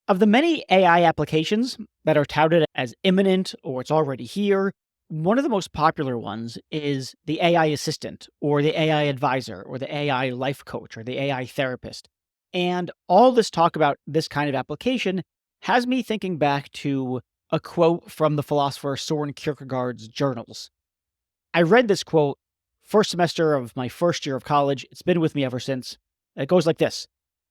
Of the many AI applications that are touted as imminent or it's already here, one of the most popular ones is the AI assistant or the AI advisor or the AI life coach or the AI therapist. And all this talk about this kind of application has me thinking back to a quote from the philosopher Soren Kierkegaard's journals. I read this quote first semester of my first year of college. It's been with me ever since. It goes like this.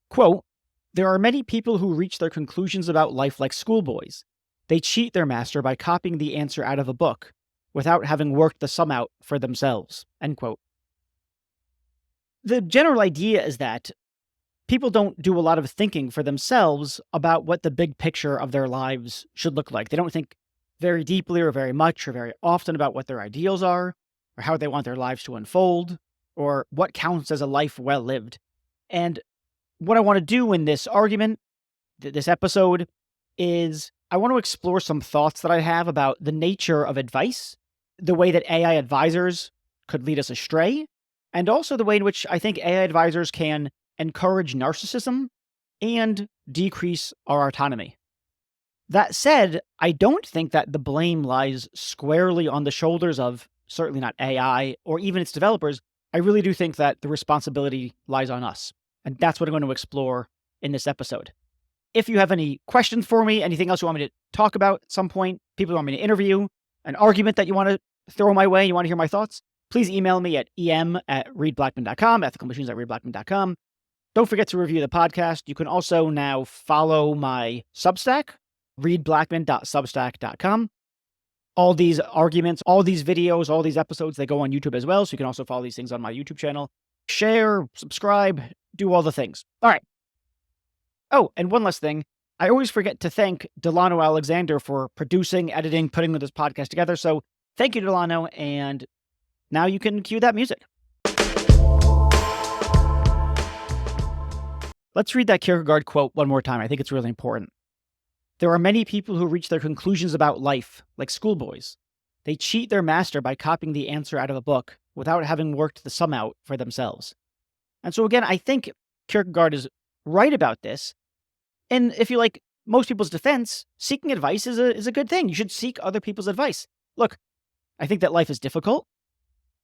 Quote, "There are many people who reach their conclusions about life like schoolboys. They cheat their master by copying the answer out of a book without having worked the sum out for themselves." End quote. The general idea is that people don't do a lot of thinking for themselves about what the big picture of their lives should look like. They don't think very deeply or very much or very often about what their ideals are or how they want their lives to unfold or what counts as a life well lived. And what I want to do in this argument, this episode, is I want to explore some thoughts that I have about the nature of advice, the way that AI advisors could lead us astray, and also the way in which I think AI advisors can encourage narcissism and decrease our autonomy. That said, I don't think that the blame lies squarely on the shoulders of certainly not AI or even its developers. I really do think that the responsibility lies on us. And that's what I'm going to explore in this episode. If you have any questions for me, anything else you want me to talk about at some point, people you want me to interview, an argument that you want to throw my way, you want to hear my thoughts, please email me at em@readblackman.com, ethicalmachines@readblackman.com. Don't forget to review the podcast. You can also now follow my Substack, readblackman.substack.com. All these arguments, all these videos, all these episodes, they go on YouTube as well. So you can also follow these things on my YouTube channel. Share, subscribe, do all the things. All right. Oh, and one last thing. I always forget to thank Delano Alexander for producing, editing, putting this podcast together. So thank you, Delano. And now you can cue that music. Let's read that Kierkegaard quote one more time. I think it's really important. "There are many people who reach their conclusions about life like schoolboys. They cheat their master by copying the answer out of a book without having worked the sum out for themselves." And so again, I think Kierkegaard is right about this. And if you like most people's defense, seeking advice is a good thing. You should seek other people's advice. Look, I think that life is difficult.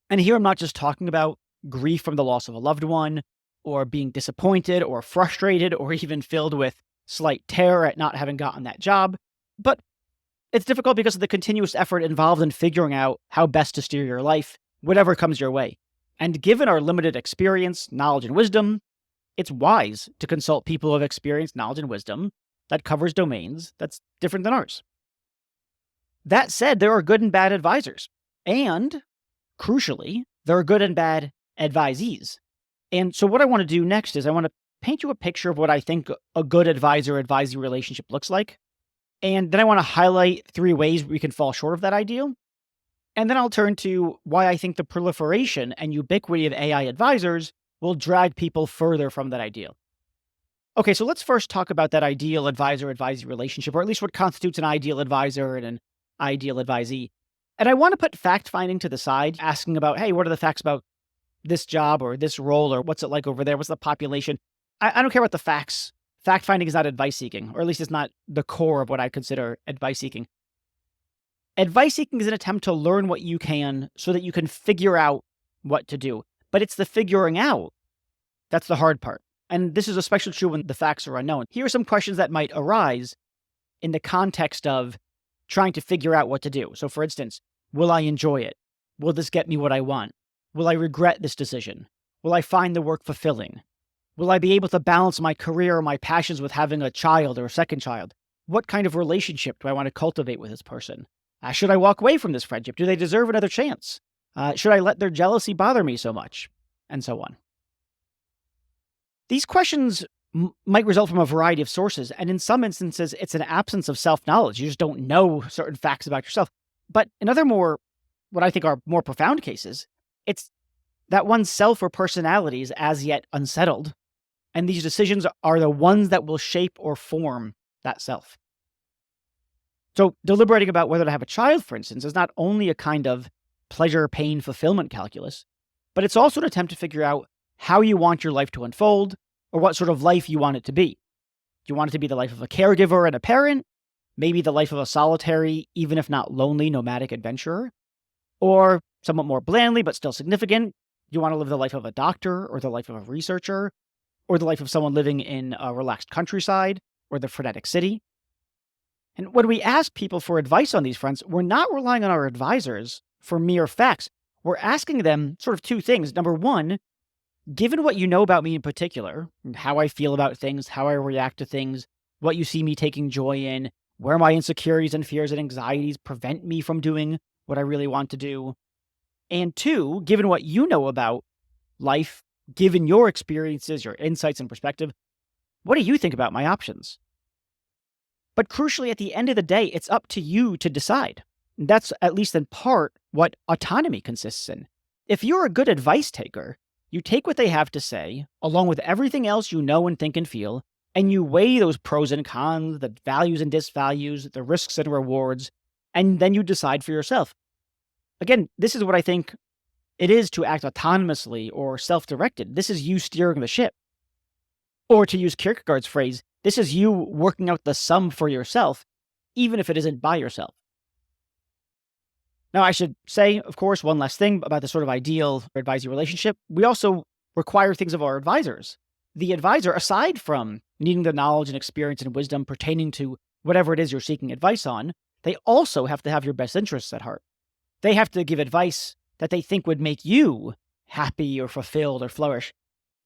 And here I'm not just talking about grief from the loss of a loved one, or being disappointed or frustrated, or even filled with slight terror at not having gotten that job. But it's difficult because of the continuous effort involved in figuring out how best to steer your life, whatever comes your way. And given our limited experience, knowledge, and wisdom, it's wise to consult people who have experience, knowledge, and wisdom that covers domains that's different than ours. That said, there are good and bad advisors. And, crucially, there are good and bad advisees. And so what I want to do next is I want to paint you a picture of what I think a good advisor-advisee relationship looks like. And then I want to highlight 3 ways we can fall short of that ideal. And then I'll turn to why I think the proliferation and ubiquity of AI advisors will drag people further from that ideal. Okay, so let's first talk about that ideal advisor-advisee relationship, or at least what constitutes an ideal advisor and an ideal advisee. And I want to put fact-finding to the side, asking about, hey, what are the facts about this job or this role, or what's it like over there? What's the population? I don't care about the facts. Fact-finding is not advice-seeking, or at least it's not the core of what I consider advice-seeking. Advice-seeking is an attempt to learn what you can so that you can figure out what to do. But it's the figuring out that's the hard part. And this is especially true when the facts are unknown. Here are some questions that might arise in the context of trying to figure out what to do. So for instance, will I enjoy it? Will this get me what I want? Will I regret this decision? Will I find the work fulfilling? Will I be able to balance my career or my passions with having a child or a second child? What kind of relationship do I want to cultivate with this person? Should I walk away from this friendship? Do they deserve another chance? Should I let their jealousy bother me so much? And so on. These questions might result from a variety of sources, and in some instances, it's an absence of self-knowledge. You just don't know certain facts about yourself. But in other what I think are more profound cases, it's that one's self or personality is as yet unsettled, and these decisions are the ones that will shape or form that self. So deliberating about whether to have a child, for instance, is not only a kind of pleasure, pain, fulfillment calculus, but it's also an attempt to figure out how you want your life to unfold or what sort of life you want it to be. you want it to be the life of a caregiver and a parent, maybe the life of a solitary, even if not lonely, nomadic adventurer, or somewhat more blandly, but still significant, you want to live the life of a doctor or the life of a researcher or the life of someone living in a relaxed countryside or the frenetic city. And when we ask people for advice on these fronts, we're not relying on our advisors for mere facts. We're asking them sort of two things. Number one, given what you know about me in particular, and how I feel about things, how I react to things, what you see me taking joy in, where my insecurities and fears and anxieties prevent me from doing what I really want to do. And two, given what you know about life, given your experiences, your insights and perspective, what do you think about my options? But crucially, at the end of the day, it's up to you to decide. That's at least in part what autonomy consists in. If you're a good advice taker, you take what they have to say, along with everything else you know and think and feel, and you weigh those pros and cons, the values and disvalues, the risks and rewards, and then you decide for yourself. Again, this is what I think it is to act autonomously or self-directed. This is you steering the ship. Or to use Kierkegaard's phrase, this is you working out the sum for yourself, even if it isn't by yourself. Now, I should say, of course, one last thing about the sort of ideal advisee relationship. We also require things of our advisors. The advisor, aside from needing the knowledge and experience and wisdom pertaining to whatever it is you're seeking advice on, they also have to have your best interests at heart. They have to give advice that they think would make you happy or fulfilled or flourish.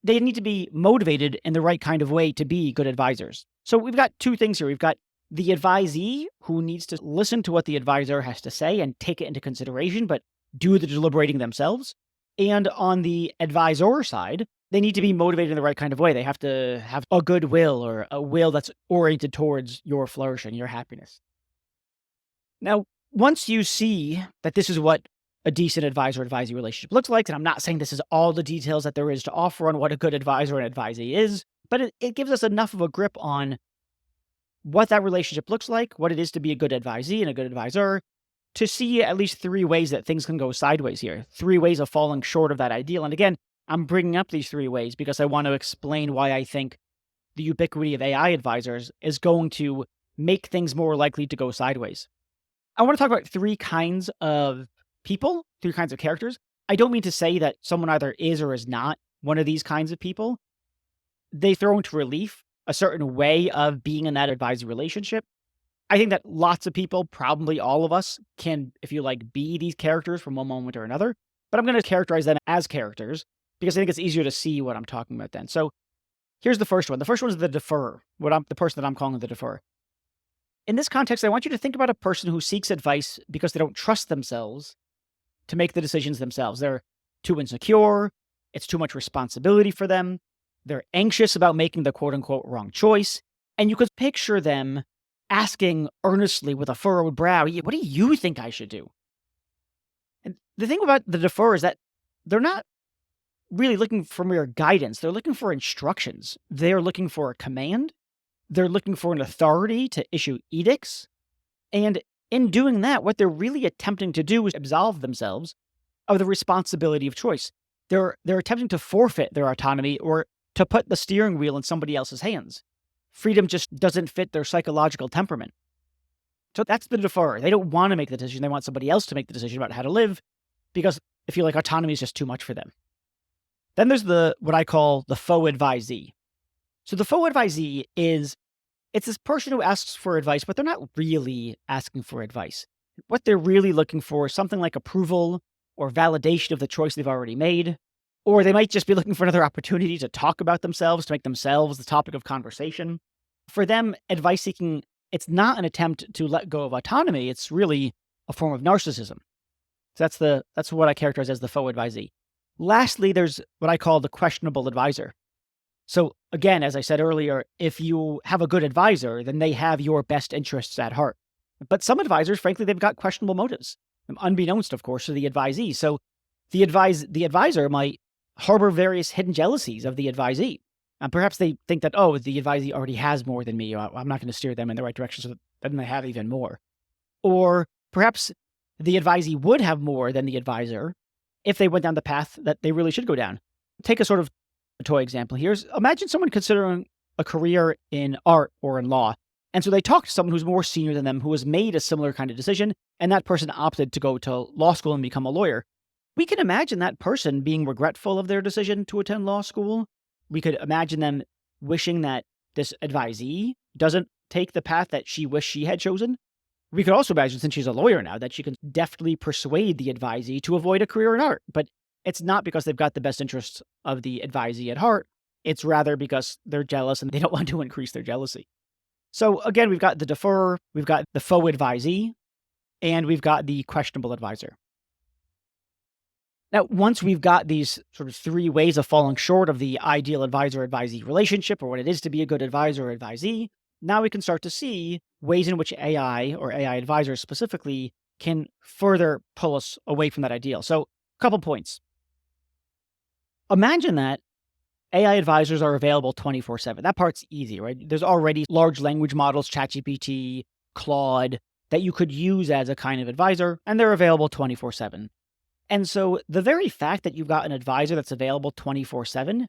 They need to be motivated in the right kind of way to be good advisors. So we've got two things here. We've got the advisee who needs to listen to what the advisor has to say and take it into consideration, but do the deliberating themselves. And on the advisor side, they need to be motivated in the right kind of way. They have to have a good will or a will that's oriented towards your flourishing, your happiness. Now, once you see that this is what a decent advisor-advisee relationship looks like, and I'm not saying this is all the details that there is to offer on what a good advisor and advisee is, but it gives us enough of a grip on what that relationship looks like, what it is to be a good advisee and a good advisor, to see at least three ways that things can go sideways here, three ways of falling short of that ideal. And again, I'm bringing up these three ways because I want to explain why I think the ubiquity of AI advisors is going to make things more likely to go sideways. I want to talk about three kinds of people, three kinds of characters. I don't mean to say that someone either is or is not one of these kinds of people. They throw into relief a certain way of being in that advisor relationship. I think that lots of people, probably all of us, can, if you like, be these characters from one moment or another. But I'm going to characterize them as characters because I think it's easier to see what I'm talking about then. So here's the first one. The first one is the deferrer, the person that I'm calling the deferrer. In this context, I want you to think about a person who seeks advice because they don't trust themselves to make the decisions themselves. They're too insecure. It's too much responsibility for them. They're anxious about making the quote-unquote wrong choice. And you could picture them asking earnestly with a furrowed brow, what do you think I should do? And the thing about the deferrer is that they're not really looking for mere guidance. They're looking for instructions. They're looking for a command. They're looking for an authority to issue edicts. And in doing that, what they're really attempting to do is absolve themselves of the responsibility of choice. They're attempting to forfeit their autonomy or to put the steering wheel in somebody else's hands. Freedom just doesn't fit their psychological temperament. So that's the deferrer. They don't want to make the decision. They want somebody else to make the decision about how to live because they feel like autonomy is just too much for them. Then there's what I call the faux advisee. So the faux advisee it's this person who asks for advice, but they're not really asking for advice. What they're really looking for is something like approval or validation of the choice they've already made. Or they might just be looking for another opportunity to talk about themselves, to make themselves the topic of conversation. For them, advice seeking, it's not an attempt to let go of autonomy. It's really a form of narcissism. So that's what I characterize as the faux advisee. Lastly, there's what I call the questionable advisor. So again, as I said earlier, if you have a good advisor, then they have your best interests at heart. But some advisors, frankly, they've got questionable motives, unbeknownst, of course, to the advisee. So the advisor might harbor various hidden jealousies of the advisee. And perhaps they think that, the advisee already has more than me. I'm not going to steer them in the right direction, so then they have even more. Or perhaps the advisee would have more than the advisor if they went down the path that they really should go down. Take a sort of toy example here. Imagine someone considering a career in art or in law. And so they talked to someone who's more senior than them who has made a similar kind of decision, and that person opted to go to law school and become a lawyer. We can imagine that person being regretful of their decision to attend law school. We could imagine them wishing that this advisee doesn't take the path that she wished she had chosen. We could also imagine, since she's a lawyer now, that she can deftly persuade the advisee to avoid a career in art. But it's not because they've got the best interests of the advisee at heart. It's rather because they're jealous and they don't want to increase their jealousy. So again, we've got the deferrer, we've got the faux advisee, and we've got the questionable advisor. Now, once we've got these sort of three ways of falling short of the ideal advisor-advisee relationship, or what it is to be a good advisor or advisee, now we can start to see ways in which AI, or AI advisors specifically, can further pull us away from that ideal. So, a couple points. Imagine that AI advisors are available 24/7. That part's easy, right? There's already large language models, ChatGPT, Claude, that you could use as a kind of advisor, and they're available 24/7. And so the very fact that you've got an advisor that's available 24/7,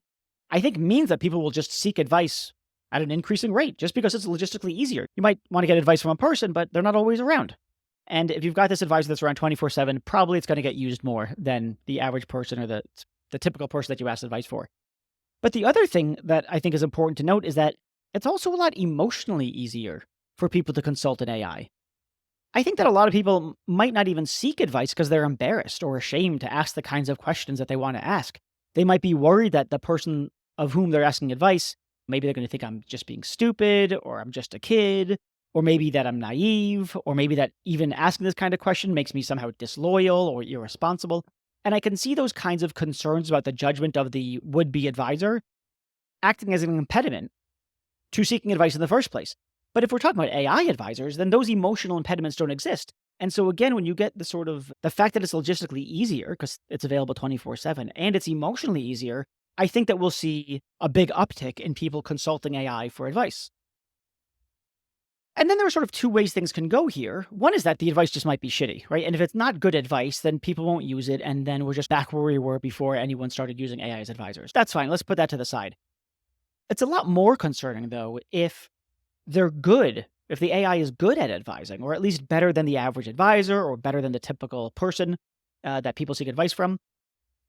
I think means that people will just seek advice at an increasing rate just because it's logistically easier. You might want to get advice from a person, but they're not always around. And if you've got this advisor that's around 24/7, probably it's going to get used more than the average person or the typical person that you ask advice for. But the other thing that I think is important to note is that it's also a lot emotionally easier for people to consult an AI. I think that a lot of people might not even seek advice because they're embarrassed or ashamed to ask the kinds of questions that they want to ask. They might be worried that the person of whom they're asking advice, maybe they're going to think I'm just being stupid, or I'm just a kid, or maybe that I'm naive, or maybe that even asking this kind of question makes me somehow disloyal or irresponsible. And I can see those kinds of concerns about the judgment of the would-be advisor acting as an impediment to seeking advice in the first place. But if we're talking about AI advisors, then those emotional impediments don't exist. And so again, when you get the fact that it's logistically easier because it's available 24/7 and it's emotionally easier, I think that we'll see a big uptick in people consulting AI for advice. And then there are sort of two ways things can go here. One is that the advice just might be shitty, right? And if it's not good advice, then people won't use it. And then we're just back where we were before anyone started using AI as advisors. That's fine. Let's put that to the side. It's a lot more concerning, though, if they're good, if the AI is good at advising, or at least better than the average advisor or better than the typical person that people seek advice from.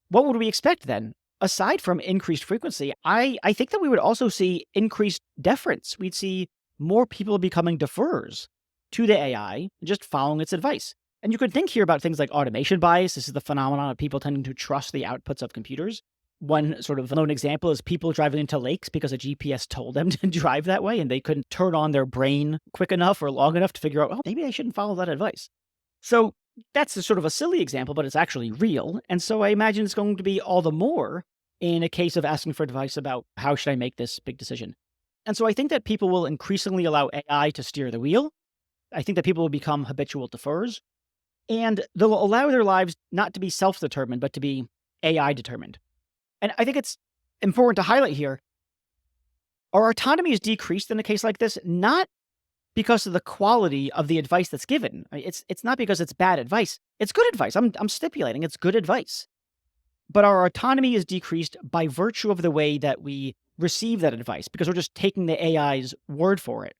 What would we expect then? Aside from increased frequency, I think that we would also see increased deference. We'd see more people becoming deferrers to the AI, just following its advice. And you could think here about things like automation bias. This is the phenomenon of people tending to trust the outputs of computers. One sort of known example is people driving into lakes because a GPS told them to drive that way and they couldn't turn on their brain quick enough or long enough to figure out, oh, maybe I shouldn't follow that advice. So that's a sort of a silly example, but it's actually real. And so I imagine it's going to be all the more in a case of asking for advice about how should I make this big decision. And so I think that people will increasingly allow AI to steer the wheel. I think that people will become habitual deferrers. And they'll allow their lives not to be self-determined, but to be AI determined. And I think it's important to highlight here, our autonomy is decreased in a case like this, not because of the quality of the advice that's given. It's not because it's bad advice. It's good advice. I'm stipulating it's good advice. But our autonomy is decreased by virtue of the way that we receive that advice, because we're just taking the AI's word for it.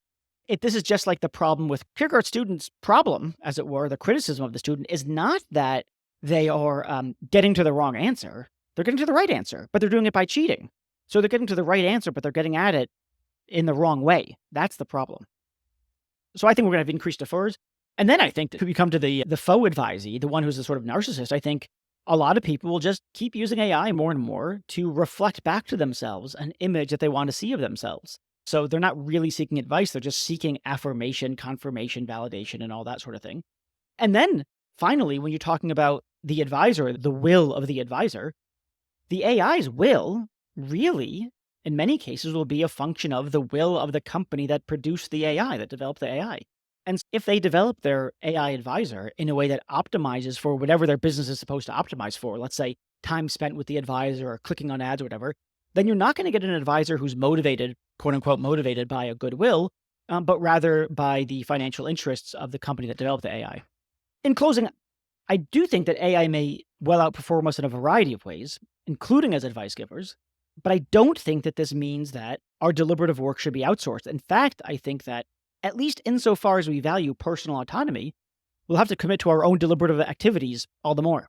This is just like the problem with kindergarten students' problem, as it were, the criticism of the student is not that they are getting to the wrong answer. They're getting to the right answer, but they're doing it by cheating. So they're getting to the right answer, but they're getting at it in the wrong way. That's the problem. So I think we're going to have increased deferrers. And then I think that if we come to the faux advisee, the one who's a sort of narcissist, I think a lot of people will just keep using AI more and more to reflect back to themselves an image that they want to see of themselves. So they're not really seeking advice. They're just seeking affirmation, confirmation, validation, and all that sort of thing. And then finally, when you're talking about the advisor, the will of the advisor, the AI's will really, in many cases, will be a function of the will of the company that produced the AI, that developed the AI. And if they develop their AI advisor in a way that optimizes for whatever their business is supposed to optimize for, let's say time spent with the advisor or clicking on ads or whatever, then you're not going to get an advisor who's motivated, quote unquote, motivated by a goodwill, but rather by the financial interests of the company that developed the AI. In closing, I do think that AI may well outperform us in a variety of ways, including as advice givers. But I don't think that this means that our deliberative work should be outsourced. In fact, I think that, at least insofar as we value personal autonomy, we'll have to commit to our own deliberative activities all the more.